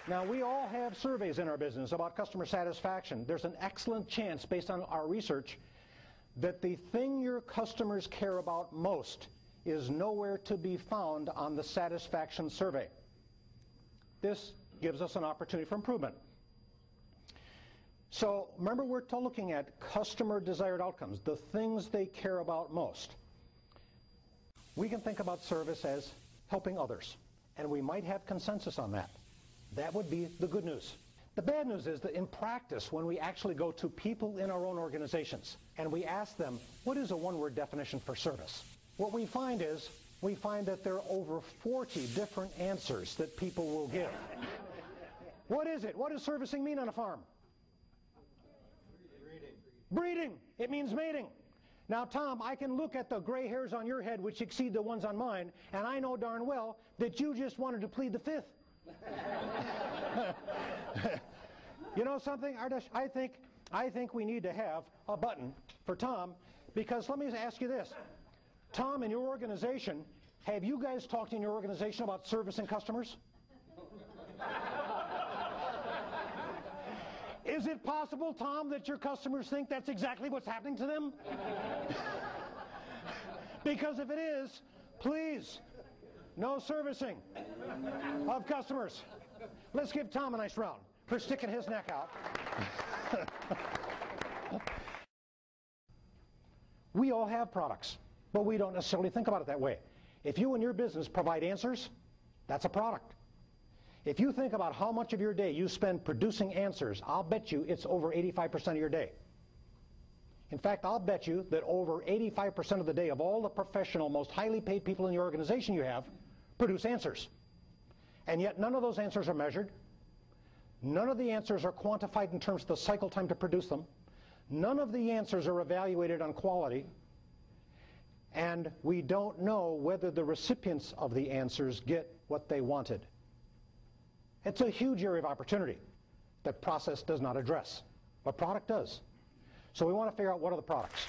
Now, we all have surveys in our business about customer satisfaction. There's an excellent chance, based on our research, that the thing your customers care about most is nowhere to be found on the satisfaction survey. This gives us an opportunity for improvement. So remember, we're looking at customer desired outcomes, the things they care about most. We can think about service as helping others, and we might have consensus on that. That would be the good news. The bad news is that in practice, when we actually go to people in our own organizations and we ask them, what is a one-word definition for service? What we find that there are over 40 different answers that people will give. What is it? What does servicing mean on a farm? Breeding. It means mating. Now, Tom, I can look at the gray hairs on your head, which exceed the ones on mine, and I know darn well that you just wanted to plead the fifth. You know something, Ardish? I think we need to have a button for Tom, because let me ask you this. Tom, in your organization, have you guys talked in your organization about servicing customers? Is it possible, Tom, that your customers think that's exactly what's happening to them? Because if it is, please, no servicing of customers. Let's give Tom a nice round for sticking his neck out. We all have products, but we don't necessarily think about it that way. If you and your business provide answers, that's a product. If you think about how much of your day you spend producing answers, I'll bet you it's over 85% of your day. In fact, I'll bet you that over 85% of the day of all the professional, most highly paid people in the organization you have produce answers. And yet none of those answers are measured. None of the answers are quantified in terms of the cycle time to produce them. None of the answers are evaluated on quality. And we don't know whether the recipients of the answers get what they wanted. It's a huge area of opportunity that process does not address, but product does. So we want to figure out what are the products.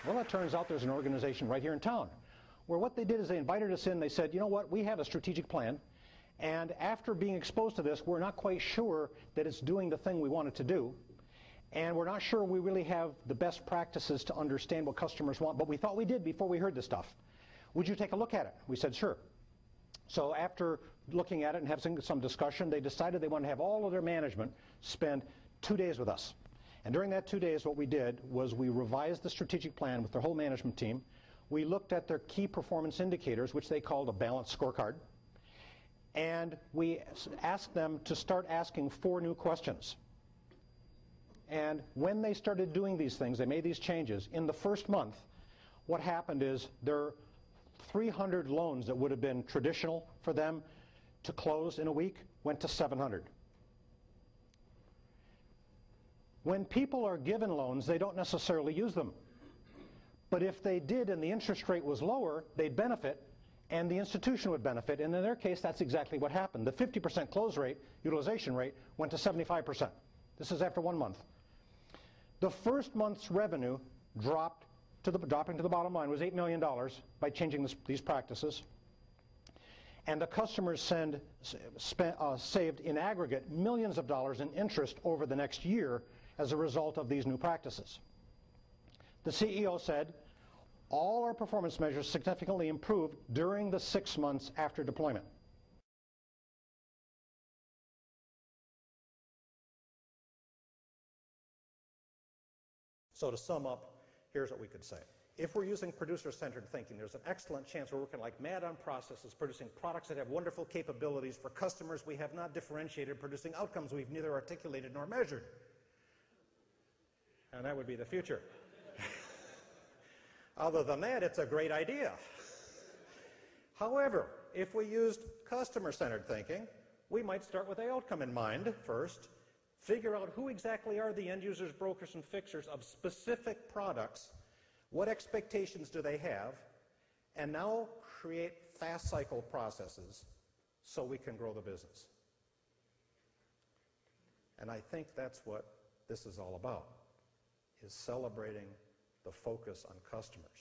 Well, it turns out there's an organization right here in town where what they did is they invited us in. They said, you know what, we have a strategic plan, and after being exposed to this, we're not quite sure that it's doing the thing we want it to do, and we're not sure we really have the best practices to understand what customers want, but we thought we did before we heard this stuff. Would you take a look at it? We said, sure. So after looking at it and having some discussion, they decided they wanted to have all of their management spend 2 days with us. And during that 2 days, what we did was we revised the strategic plan with their whole management team. We looked at their key performance indicators, which they called a balanced scorecard. And we asked them to start asking 4 new questions. And when they started doing these things, they made these changes. In the first month, what happened is their 300 loans that would have been traditional for them to close in a week went to 700. When people are given loans, they don't necessarily use them. But if they did and the interest rate was lower, they'd benefit and the institution would benefit. And in their case, that's exactly what happened. The 50% close rate, utilization rate, went to 75%. This is after 1 month. The first month's revenue dropping to the bottom line was $8 million by changing these practices. And the customers saved in aggregate millions of dollars in interest over the next year as a result of these new practices. The CEO said, all our performance measures significantly improved during the 6 months after deployment. So to sum up, here's what we could say. If we're using producer-centered thinking, there's an excellent chance we're working like mad on processes, producing products that have wonderful capabilities for customers we have not differentiated, producing outcomes we've neither articulated nor measured. And that would be the future. Other than that, it's a great idea. However, if we used customer-centered thinking, we might start with the outcome in mind first, figure out who exactly are the end users, brokers, and fixers of specific products, what expectations do they have, and now create fast cycle processes so we can grow the business. And I think that's what this is all about, is celebrating the focus on customers.